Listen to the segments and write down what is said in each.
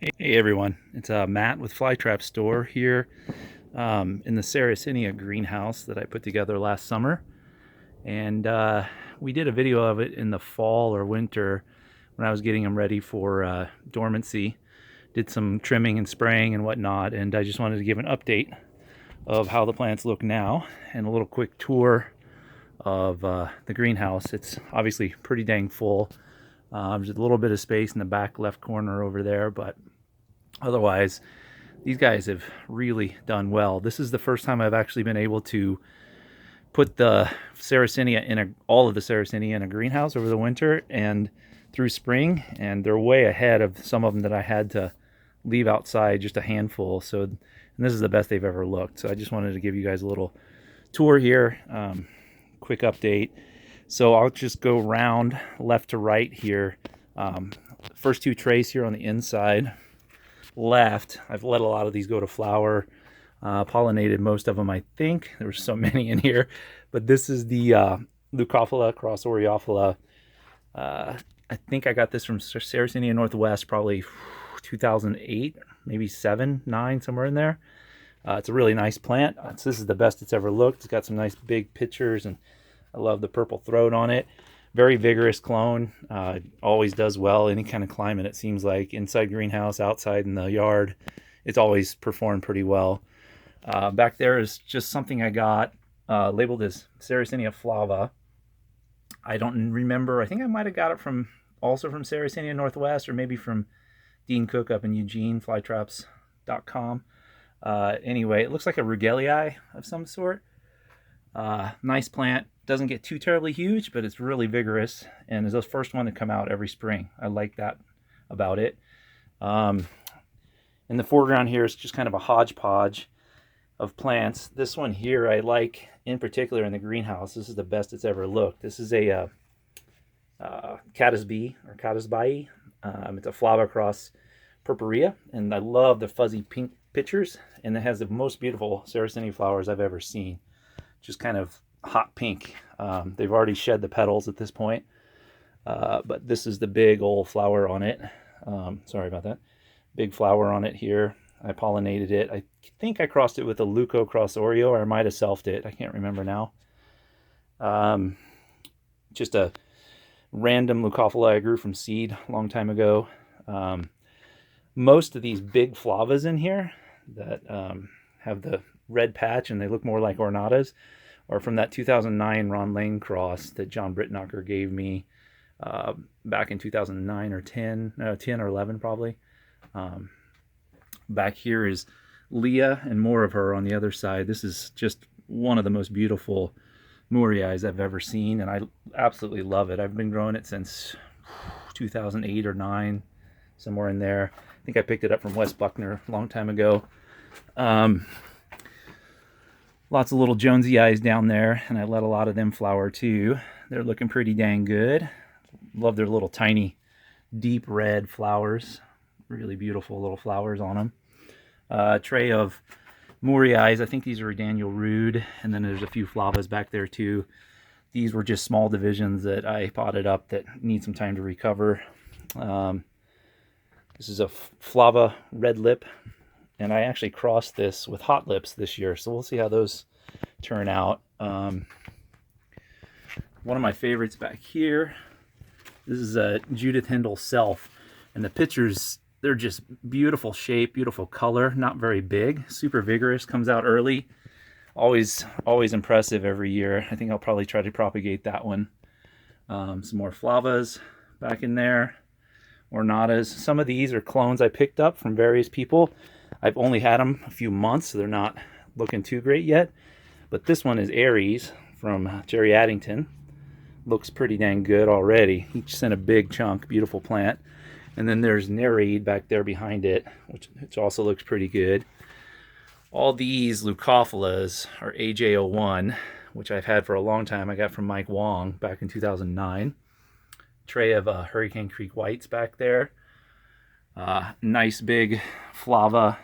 Hey everyone, it's Matt with FlyTrap Store here in the Sarracenia greenhouse that I put together last summer. And we did a video of it in the fall or winter when I was getting them ready for dormancy. Did some trimming and spraying and whatnot, and I just wanted to give an update of how the plants look now and a little quick tour of the greenhouse. It's obviously pretty dang full. There's a little bit of space in the back left corner over there, but otherwise, these guys have really done well. This is the first time I've actually been able to put the Sarracenia in all of the Sarracenia in a greenhouse over the winter and through spring, and they're way ahead of some of them that I had to leave outside, just a handful. So, and this is the best they've ever looked. So I just wanted to give you guys a little tour here, quick update. So I'll just go round left to right here. First two trays here on the inside left, I've let a lot of these go to flower, pollinated most of them. I think there were so many in here, but this is the Leucophila cross Oreophila. I think I got this from Sarracenia Northwest, probably 2008, maybe 7, 9, somewhere in there. It's a really nice plant. This is the best it's ever looked. It's got some nice big pictures, and I love the purple throat on it. Very vigorous clone. Always does well any kind of climate, it seems like. Inside greenhouse, outside in the yard, it's always performed pretty well. Back there is just something I got labeled as Sarracenia flava. I don't remember. I think I might have got it also from Sarracenia Northwest, or maybe from Dean Cook up in Eugene, flytraps.com. Anyway, it looks like a Rugelii of some sort. Nice plant. Doesn't get too terribly huge, but it's really vigorous and is the first one to come out every spring. I like that about it. In the foreground here is just kind of a hodgepodge of plants. This one here I like in particular in the greenhouse. This is the best it's ever looked. This is a caddisbee or caddisbii. It's a flava cross purpurea, and I love the fuzzy pink pictures, and it has the most beautiful Sarracenia flowers I've ever seen. Just kind of hot pink. They've already shed the petals at this point, but this is the big old flower on it. Sorry about that. Big flower on it here. I pollinated it. I think I crossed it with a Leuco cross Oreo, or I might have selfed it. I can't remember now. Just a random Leucophila I grew from seed a long time ago. Most of these big flavas in here that have the red patch and they look more like ornatas are from that 2009 Ron Lane cross that John Brittnacher gave me back in 2009 or 10 or 11 probably. Back here is Leah and more of her on the other side. This is just one of the most beautiful Muriais I've ever seen, and I absolutely love it. I've been growing it since 2008 or 9, somewhere in there. I think I picked it up from West Buckner a long time ago. Lots of little Jonesy eyes down there, and I let a lot of them flower too. They're looking pretty dang good. Love their little tiny deep red flowers. Really beautiful little flowers on them. Tray of Muriais. I think these are Daniel Rude, and then there's a few flavas back there too. These were just small divisions that I potted up that need some time to recover. This is a flava red lip, and I actually crossed this with hot lips this year, so we'll see how those turn out. One of my favorites back here, this is a Judith Hindle Self, and the pictures, they're just beautiful shape, beautiful color, not very big, super vigorous, comes out early. Always impressive every year. I think I'll probably try to propagate that one. Some more flavas back in there, ornatas. Some of these are clones I picked up from various people. I've only had them a few months, so they're not looking too great yet. But this one is Aries from Jerry Addington. Looks pretty dang good already. He sent a big chunk, beautiful plant. And then there's Nereid back there behind it, which also looks pretty good. All these Leucophilas are AJ01, which I've had for a long time. I got from Mike Wong back in 2009. Tray of Hurricane Creek Whites back there. Nice big flava,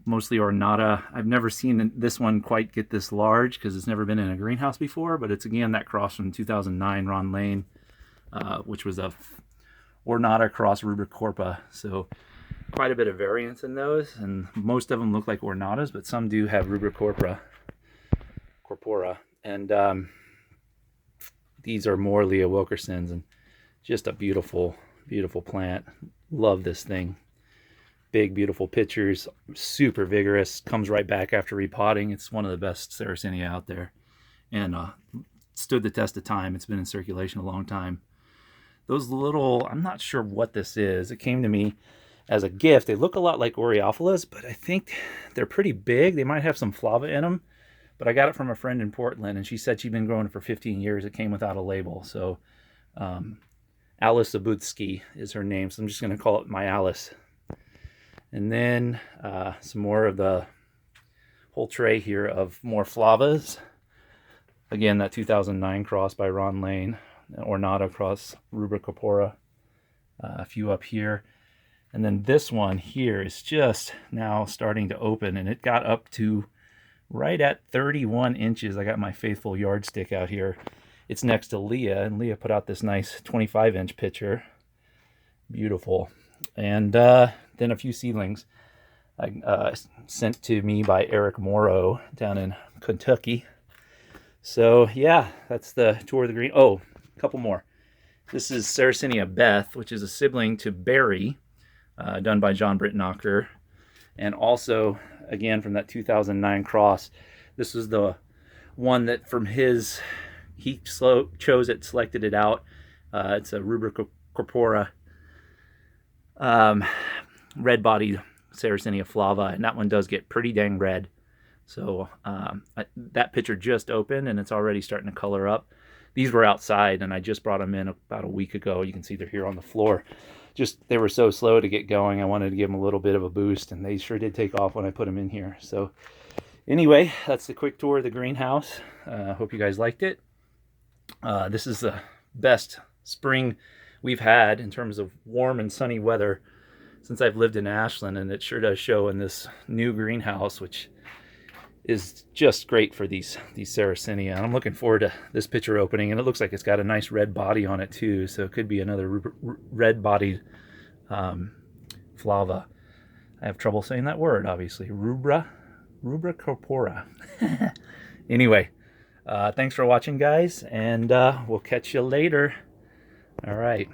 mostly ornata. I've never seen this one quite get this large because it's never been in a greenhouse before, but it's again that cross from 2009 Ron Lane, which was a ornata cross rubricorpa. So quite a bit of variance in those, and most of them look like ornatas, but some do have rubra corpora. And these are more Leah Wilkersons, and just a beautiful, beautiful plant. Love this thing. Big, beautiful pictures, super vigorous, comes right back after repotting. It's one of the best Sarracenia out there, and stood the test of time. It's been in circulation a long time. Those little, I'm not sure what this is. It came to me as a gift. They look a lot like Oreophilas, but I think they're pretty big. They might have some flava in them, but I got it from a friend in Portland, and she said she'd been growing it for 15 years. It came without a label. So Alice Zabutsky is her name, so I'm just going to call it my Alice. And then some more of the whole tray here of more flavas. Again, that 2009 cross by Ron Lane, Ornata cross rubra corpora. A few up here. And then this one here is just now starting to open, and it got up to right at 31 inches. I got my faithful yardstick out here. It's next to Leah, and Leah put out this nice 25-inch picture. Beautiful. And then a few seedlings sent to me by Eric Morrow down in Kentucky. So yeah, that's the tour of the green. Oh, a couple more. This is Sarracenia Beth, which is a sibling to Barry, done by John Brittnacher. And also, again, from that 2009 cross, this was the one that from his, he chose it, selected it out. It's a rubra corpora, red-bodied Sarracenia flava, and that one does get pretty dang red. So that picture just opened, and it's already starting to color up. These were outside, and I just brought them in about a week ago. You can see they're here on the floor. Just, they were so slow to get going. I wanted to give them a little bit of a boost, and they sure did take off when I put them in here. So anyway, that's the quick tour of the greenhouse. Hope you guys liked it. This is the best spring we've had in terms of warm and sunny weather since I've lived in Ashland, and it sure does show in this new greenhouse, which is just great for these Sarracenia. I'm looking forward to this picture opening, and it looks like it's got a nice red body on it too, so it could be another red-bodied flava. I have trouble saying that word, obviously. Rubra corpora. Anyway, thanks for watching, guys, and we'll catch you later. All right.